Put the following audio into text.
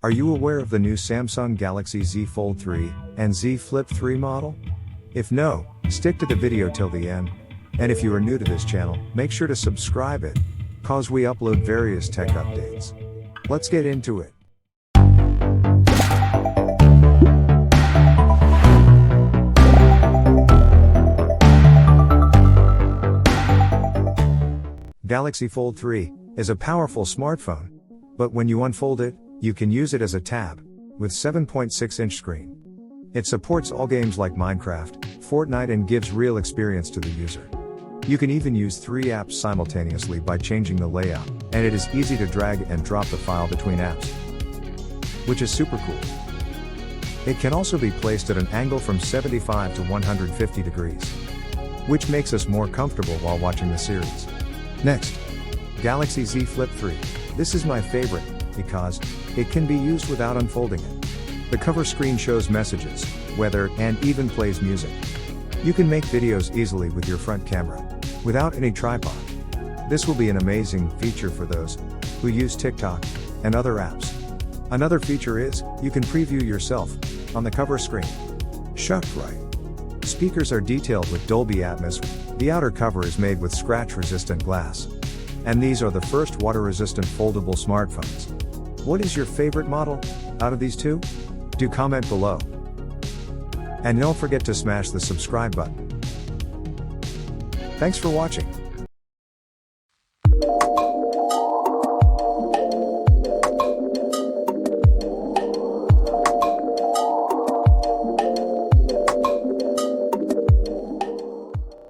Are you aware of the new Samsung Galaxy Z Fold 3 and Z Flip 3 model? If no, stick to the video till the end. And if you are new to this channel, make sure to subscribe it, cause we upload various tech updates. Let's get into it. Galaxy Fold 3 is a powerful smartphone, but when you unfold it, you can use it as a tab, with 7.6-inch screen. It supports all games like Minecraft, Fortnite and gives real experience to the user. You can even use 3 apps simultaneously by changing the layout, and it is easy to drag and drop the file between apps, which is super cool. It can also be placed at an angle from 75 to 150 degrees, which makes us more comfortable while watching the series. Next, Galaxy Z Flip 3. This is my favorite, because it can be used without unfolding it. The cover screen shows messages, weather, and even plays music. You can make videos easily with your front camera, without any tripod. This will be an amazing feature for those who use TikTok and other apps. Another feature is, you can preview yourself on the cover screen. Shucked right. Speakers are detailed with Dolby Atmos. The outer cover is made with scratch-resistant glass. And these are the first water-resistant foldable smartphones. What is your favorite model out of these two? Do comment below. And don't forget to smash the subscribe button. Thanks for watching.